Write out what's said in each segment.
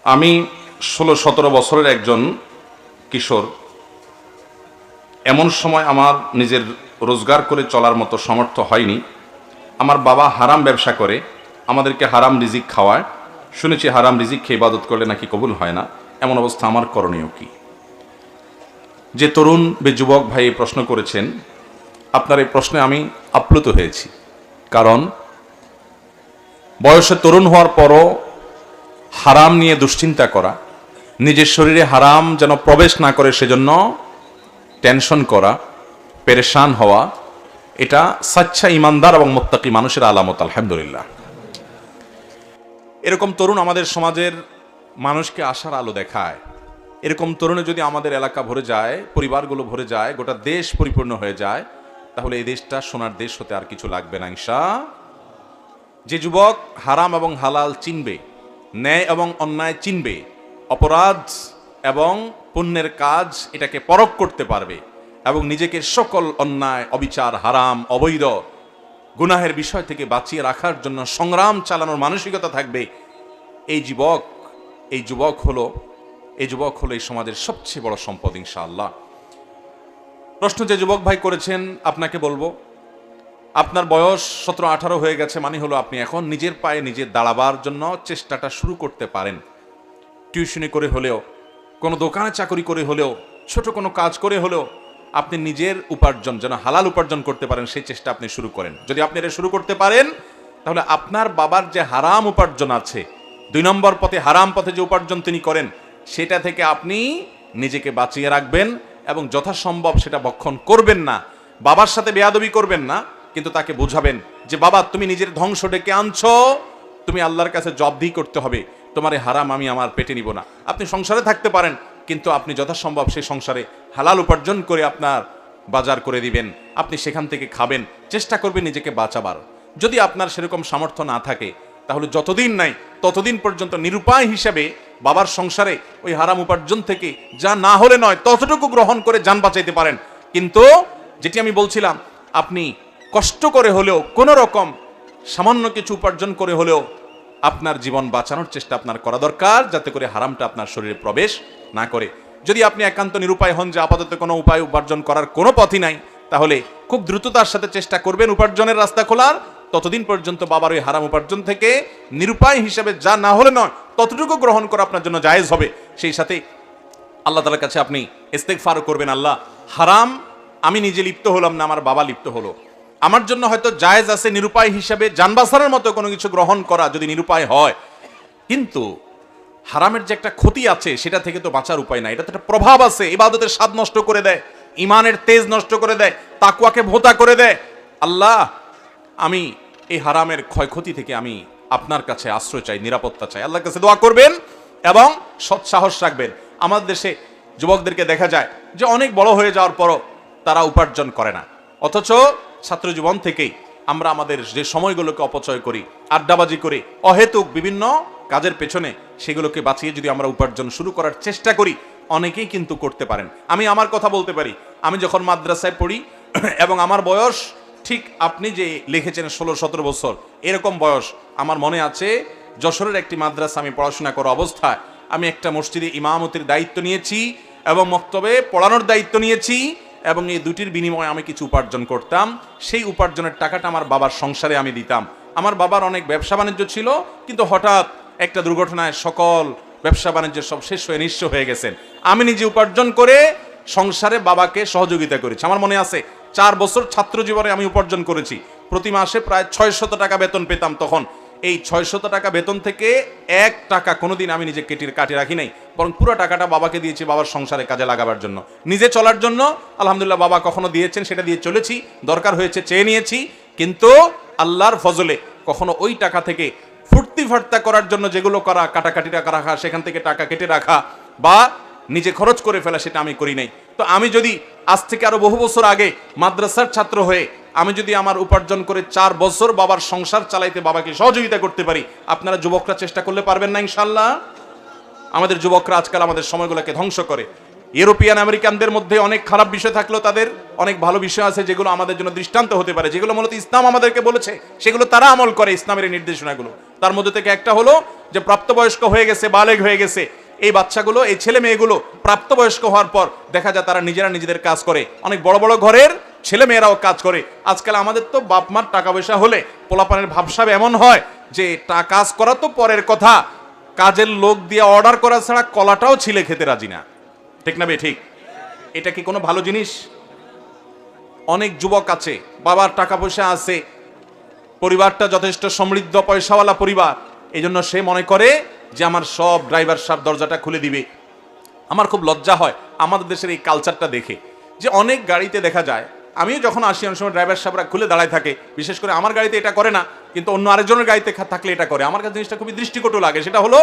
আমি 16-17 বছরের একজন কিশোর। এমন সময় আমার নিজের রোজগার করে চলার মতো সামর্থ্য হয়নি। আমার বাবা হারাম ব্যবসা করে, আমাদেরকে হারাম রিজিক খাওয়ায়। শুনেছি হারাম রিজিক খেয়ে ইবাদত করলে নাকি কবুল হয় না। এমন অবস্থা আমার করণীয় কি? যে তরুণ যুবক ভাই এই প্রশ্ন করেছেন, আপনার এই প্রশ্নে আমি আপ্লুত হয়েছি। কারণ বয়সে তরুণ হওয়ার পরও হারাম নিয়ে দুশ্চিন্তা করা, নিজের শরীরে হারাম যেন প্রবেশ না করে সেজন্য টেনশন করা, পেরেশান হওয়া, এটা সাচ্চা ইমানদার এবং মুত্তাকি মানুষের আলামত। আলহামদুলিল্লাহ, এরকম তরুণ আমাদের সমাজের মানুষকে আশার আলো দেখায়। এরকম তরুণে যদি আমাদের এলাকা ভরে যায়, পরিবারগুলো ভরে যায়, গোটা দেশ পরিপূর্ণ হয়ে যায়, তাহলে এই দেশটা সোনার দেশ হতে আর কিছু লাগবে না ইনশাআল্লাহ। যে যুবক হারাম এবং হালাল চিনবে, ন্যায় এবং অন্যায় চিনবে, অপরাধ এবং পুণ্যের কাজ এটাকে পরখ করতে পারবে এবং নিজেকে সকল অন্যায়, অবিচার, হারাম, অবৈধ, গুনাহের বিষয় থেকে বাঁচিয়ে রাখার জন্য সংগ্রাম চালানোর মানসিকতা থাকবে, এই যুবক হলো এই সমাজের সবচেয়ে বড় সম্পদ ইনশাআল্লাহ। প্রশ্ন যে যুবক ভাই করেছেন, আপনাকে বলবো, আপনার বয়স 17-18 হয়ে গেছে, মানে হলো আপনি এখন নিজের পায়ে নিজে দাঁড়াবার জন্য চেষ্টাটা শুরু করতে পারেন। টিউশনি করে হলেও, কোনো দোকানে চাকরি করে হলেও, ছোট কোনো কাজ করে হলেও আপনি নিজের উপার্জন যেন হালাল উপার্জন করতে পারেন, সেই চেষ্টা আপনি শুরু করেন। যদি আপনি এটা শুরু করতে পারেন, তাহলে আপনার বাবার যে হারাম উপার্জন আছে, 2 নম্বর পথে, হারাম পথে যে উপার্জন তিনি করেন, সেটা থেকে আপনি নিজেকে বাঁচিয়ে রাখবেন এবং যথাসম্ভব সেটা ভক্ষণ করবেন না। বাবার সাথে বেয়াদবি করবেন না, কিন্তু তাকে বোঝাবেন যে বাবা, তুমি নিজের ধ্বংস ডেকে আনছো, তুমি আল্লাহর কাছে জবাবদিহি করতে হবে, তোমার এই হারাম আমি আমার পেটে নিব না। আপনি সংসারে থাকতে পারেন, কিন্তু আপনি যথাসম্ভব সেই সংসারে হালাল উপার্জন করে আপনার বাজার করে দিবেন, আপনি সেখান থেকে খাবেন, চেষ্টা করবেন নিজেকে বাঁচাবার। যদি আপনার সেরকম সামর্থ্য না থাকে, তাহলে যতদিন নাই ততদিন পর্যন্ত নিরুপায় হিসেবে বাবার সংসারে ওই হারাম উপার্জন থেকে যা না হলে নয় ততটুকু গ্রহণ করে যান বাঁচাইতে পারেন। কিন্তু যেটি আমি বলছিলাম, আপনি কষ্ট করে হলেও, কোনো রকম সামান্য কিছু উপার্জন করে হলেও আপনার জীবন বাঁচানোর চেষ্টা আপনার করা দরকার, যাতে করে হারামটা আপনার শরীরে প্রবেশ না করে। যদি আপনি একান্ত নিরুপায় হন যে আপাতত কোনো উপায় উপার্জন করার কোনো পথই নাই, তাহলে খুব দ্রুততার সাথে চেষ্টা করবেন উপার্জনের রাস্তা খোলার। ততদিন পর্যন্ত বাবার ওই হারাম উপার্জন থেকে নিরুপায় হিসেবে যা না হলে নয় ততটুকু গ্রহণ করা আপনার জন্য জায়েজ হবে। সেই সাথে আল্লাহ তাআলার কাছে আপনি ইস্তেগফার করবেন, আল্লাহ, হারাম আমি নিজে লিপ্ত হলাম না, আমার বাবা লিপ্ত হলো, আমার জন্য হয়তো জায়েজ আছে নিরুপায় হিসেবে জান বাঁচানোর মতো কোনো কিছু গ্রহণ করা, যদি নিরুপায় হয়, কিন্তু হারামের যে একটা ক্ষতি আছে সেটা থেকে তো বাঁচার উপায় নাই। এটা তো একটা প্রভাব আছে, ইবাদতের স্বাদ নষ্ট করে দেয়, ইমানের তেজ নষ্ট করে দেয়, তাকওয়াকে ভোঁতা করে দেয়। আল্লাহ, আমি এই হারামের ক্ষয়ক্ষতি থেকে আমি আপনার কাছে আশ্রয় চাই, নিরাপত্তা চাই। আল্লাহর কাছে দোয়া করবেন এবং সৎসাহস রাখবেন। আমাদের দেশে যুবকদেরকে দেখা যায় যে অনেক বড় হয়ে যাওয়ার পরও তারা উপার্জন করে না, অথচ ছাত্র জীবন থেকেই আমরা আমাদের যে সময়গুলোকে অপচয় করি, আড্ডাবাজি করি, অহেতুক বিভিন্ন কাজের পেছনে, সেগুলোকে বাঁচিয়ে যদি আমরা উপার্জন শুরু করার চেষ্টা করি, অনেকেই কিন্তু করতে পারেন। আমি আমার কথা বলতে পারি, আমি যখন মাদ্রাসায় পড়ি এবং আমার বয়স ঠিক আপনি যে লিখেছেন 16-17 বছর, এরকম বয়স আমার মনে আছে। যশোরের একটি মাদ্রাসা আমি পড়াশোনা করা অবস্থায় আমি একটা মসজিদে ইমামতির দায়িত্ব নিয়েছি এবং মক্তবে পড়ানোর দায়িত্ব নিয়েছি, এবং এই দুটির বিনিময়ে আমি কিছু উপার্জন করতাম। সেই উপার্জনের টাকাটা আমার বাবার সংসারে আমি দিতাম। আমার বাবার অনেক ব্যবসা বাণিজ্য ছিল, কিন্তু হঠাৎ একটা দুর্ঘটনায় সকল ব্যবসা বাণিজ্য সব শেষ হয়ে নিঃস্ব হয়ে গেছেন। আমি নিজে উপার্জন করে সংসারে বাবাকে সহযোগিতা করেছি। আমার মনে আছে 4 বছর ছাত্র জীবনে আমি উপার্জন করেছি। প্রতি মাসে প্রায় 600 টাকা বেতন পেতাম। তখন এই 600 টাকা বেতন থেকে 1 টাকা কোনোদিন আমি নিজে কাটি রাখি নাই, বরং পুরো টাকাটা বাবাকে দিয়েছি বাবার সংসারে কাজে লাগাবার জন্য, নিজে চলার জন্য। আলহামদুলিল্লাহ, বাবা কখনো দিয়েছেন, সেটা দিয়ে চলেছি, দরকার হয়েছে চেয়ে নিয়েছি। কিন্তু আল্লাহর ফজলে কখনো ওই টাকা থেকে ফুর্তি ফার্তা করার জন্য যেগুলো করা, কাটাকাটি টাকা রাখা, সেখান থেকে টাকা কেটে রাখা বা নিজে খরচ করে ফেলা, সেটা আমি করি নাই। তো আমি যদি আজ থেকে আরো বহু বছর আগে মাদ্রাসার ছাত্র হয়ে আমি যদি আমার উপার্জন করে 4 বছর বাবার সংসার চালাইতে বাবাকে সহযোগিতা করতে পারি, আপনারা যুবকরা চেষ্টা করলে পারবেন না ইনশাআল্লাহ? আমাদের যুবকরা আজকাল আমাদের সময়গুলোকে ধ্বংস করে, ইউরোপিয়ান আমেরিকানদের মধ্যে অনেক খারাপ বিষয় থাকলেও তাদের অনেক ভালো বিষয় আছে যেগুলো আমাদের জন্য দৃষ্টান্ত হতে পারে, যেগুলো মূলত ইসলাম আমাদেরকে বলেছে, সেগুলো তারা আমল করে ইসলামের এই নির্দেশনাগুলো। তার মধ্যে থেকে একটা হলো যে প্রাপ্তবয়স্ক হয়ে গেছে, বালেগ হয়ে গেছে এই বাচ্চাগুলো, এই ছেলে মেয়েগুলো প্রাপ্তবয়স্ক হওয়ার পর দেখা যায় তারা নিজেরা নিজেদের কাজ করে। অনেক বড় বড় ঘরের ছেলে মেয়েরাও কাজ করে। আজকাল আমাদের তো বাপ মার টাকা পয়সা হলে পোলাপানের ভাবসাব এমন হয় যে কাজ করা তো পরের কথা, কাজের লোক দিয়ে অর্ডার করা ছাড়া কলাটাও ছিলে খেতে রাজি না। ঠিক না বে ঠিক? এটা কি কোনো ভালো জিনিস? অনেক যুবক আছে, বাবার টাকা পয়সা আছে, পরিবারটা যথেষ্ট সমৃদ্ধ পয়সাওয়ালা পরিবার, এই জন্য সে মনে করে যে আমার সব ড্রাইভার সাহেব দরজাটা খুলে দিবে। আমার খুব লজ্জা হয় আমাদের দেশের এই কালচারটা দেখে, যে অনেক গাড়িতে দেখা যায়, আমিও যখন আসি অনেক সময় ড্রাইভার সাহেবরা খুলে দাঁড়ায় থাকে, বিশেষ করে আমার গাড়িতে এটা করে না, কিন্তু অন্য আরেকজনের গাড়িতে থাকলে এটা করে। আমার কাছে জিনিসটা খুবই দৃষ্টিকটু লাগে। সেটা হলো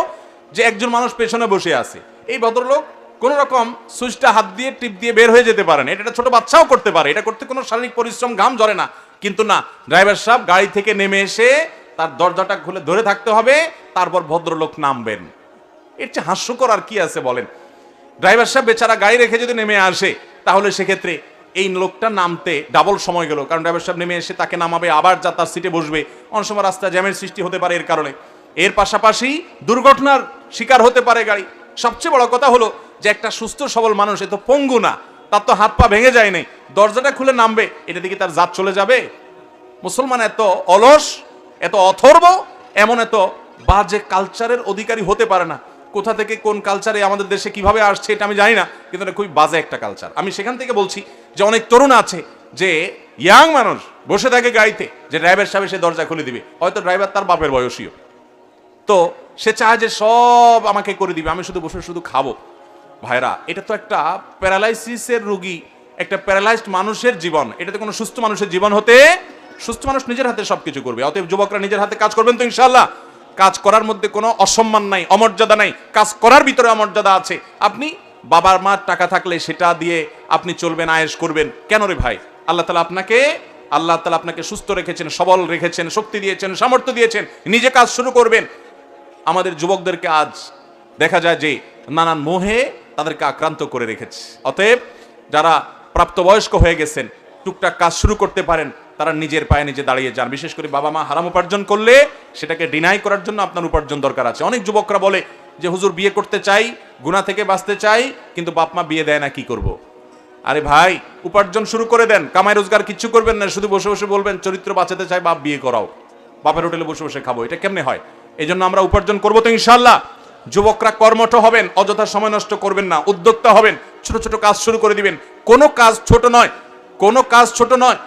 যে একজন মানুষ পেছনে বসে আছে, এই ভদ্রলোক কোন রকম সুইচটা হাত দিয়ে টিপ দিয়ে বের হয়ে যেতে পারেন, এটা ছোট বাচ্চাও করতে পারে, এটা করতে কোনো শারীরিক পরিশ্রম, ঘাম ঝরে না। কিন্তু না, ড্রাইভার সাহেব গাড়ি থেকে নেমে এসে তার দরজাটা খুলে ধরে থাকতে হবে, তারপর ভদ্রলোক নামবেন। এর চেয়ে হাস্যকর আর কি আছে বলেন? ড্রাইভার সাহেব বেচারা গাড়ি রেখে যদি নেমে আসে, তাহলে সেক্ষেত্রে এই লোকটা নামতে ডাবল সময় গেল, কারণ ড্রাইভার সাহেব নেমে এসে তাকে নামাবে, আবার যা তার সিটে বসবে, অনেক সময় রাস্তায় জ্যামের সৃষ্টি হতে পারে এর কারণে। এর পাশাপাশি দুর্ঘটনার শিকার হতে পারে গাড়ি। সবচেয়ে বড় কথা হলো যে একটা সুস্থ সবল মানুষ, এ তো পঙ্গু না, তার তো হাত পা ভেঙে যায় নাই, দরজাটা খুলে নামবে, এটা দিকে তার জাত চলে যাবে? মুসলমান এত অলস, এত অথর্ব, এমন এত বাজে কালচারের অধিকারী হতে পারে না। কোথা থেকে কোন কালচারে আমাদের দেশে কিভাবে আসছে এটা আমি জানি না, কিন্তু এটা খুবই বাজে একটা কালচার। আমি সেখান থেকে বলছি যে অনেক তরুণ আছে যে ইয়াং মানুষ বসে থাকে গাড়িতে, যে ড্রাইভার সাহেব সে দরজা খুলে দিবে, হয়তো ড্রাইভার তার বাপের বয়সীও, তো সে চায় যে সব আমাকে করে দিবে, আমি শুধু বসে শুধু খাবো। ভাইরা, এটা তো একটা প্যারালাইসিসের রোগী, একটা প্যারালাইজড মানুষের জীবন। এটা তো কোনো সুস্থ মানুষের জীবন হতে, সুস্থ মানুষ নিজের হাতে সবকিছু করবে। অতএব যুবকরা নিজের হাতে কাজ করবেন তো ইনশাআল্লাহ। কাজ করার মধ্যে কোনো অসম্মান নাই, অমর্যাদা নাই, কাজ করার ভিতরে অমর্যাদা আছে। আপনি বাবার মার টাকা থাকলে সেটা দিয়ে আপনি চলবেন, আয়েশ করবেন কেন রে ভাই? আল্লাহ তাআলা আপনাকে সুস্থ রেখেছেন, সবল রেখেছেন, শক্তি দিয়েছেন, সামর্থ্য দিয়েছেন, নিজে কাজ শুরু করবেন। আমাদের যুবকদেরকে আজ দেখা যায় যে নানান মোহে তাদেরকে আক্রান্ত করে রেখেছে। অতএব যারা প্রাপ্তবয়স্ক হয়ে গেছেন, টুকটাক কাজ শুরু করতে পারেন, তারা নিজের পায়ে নিজে দাঁড়িয়ে যান। বিশেষ করে বাবা মা হারাম উপার্জন করলে সেটাকে ডিনাই করার জন্য আপনার উপার্জন দরকার আছে। অনেক যুবকরা বলে যে হুজুর বিয়ে করতে চাই, গুনাহ থেকে বাঁচতে চাই, কিন্তু বাপ মা বিয়ে দেয় না, কি করব? আরে ভাই, উপার্জন শুরু করে দেন, কামাই রোজগার কিচ্ছু করবেন না, শুধু বসে বসে বলবেন চরিত্র বাঁচাতে চাই, বাপ বিয়ে করাও, বাপের হোটেলে বসে বসে খাবো, এটা কেমনে হয়? এই জন্য আমরা উপার্জন করবো তো ইনশাআল্লাহ। যুবকরা কর্মঠ হবেন, অযথা সময় নষ্ট করবেন না, উদ্যোক্তা হবেন, ছোট ছোট কাজ শুরু করে দিবেন। কোনো কাজ ছোট নয়, কোনো কাজ ছোট নয়।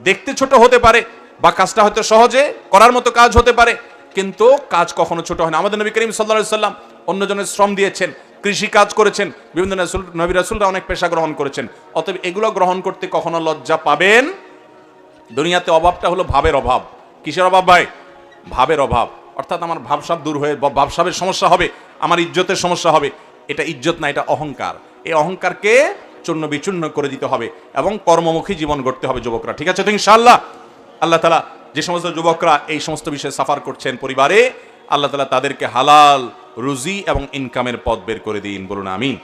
দেখতে ছোট হতে পারে বা কাজটা হয়তো সহজে করার মতো কাজ হতে পারে, কিন্তু কাজ কখনো ছোট হয় না। আমাদের নবী করিম সাল্লাল্লাহু আলাইহি সাল্লাম অন্যজনের শ্রম দিয়েছেন, কৃষি কাজ করেছেন, বিভিন্ন নবী রাসূলরা অনেক পেশা গ্রহণ করেছেন। অতএব এগুলো গ্রহণ করতে কখনো লজ্জা পাবেন। দুনিয়াতে অভাবটা হলো ভাবের অভাব। কিসের অভাব ভাই? ভাবের অভাব। অর্থাৎ আমার ভাবসাব দূর হয়ে ভাবসাবের সমস্যা হবে, আমার ইজ্জতের সমস্যা হবে। এটা ইজ্জত না, এটা অহংকার। এই অহংকারকে চূর্ণ বিচূর্ণ করে দিতে হবে এবং কর্মমুখী জীবন গড়তে হবে যুবকরা। ঠিক আছে তো ইনশাআল্লাহ? আল্লাহ তাআলা যে সমস্ত যুবকরা এই সমস্ত বিষয়ে সাফার করছেন পরিবারে, আল্লাহ তাআলা তাদেরকে হালাল রুজি এবং ইনকামের পথ বের করে দিন, বলুন আমিন।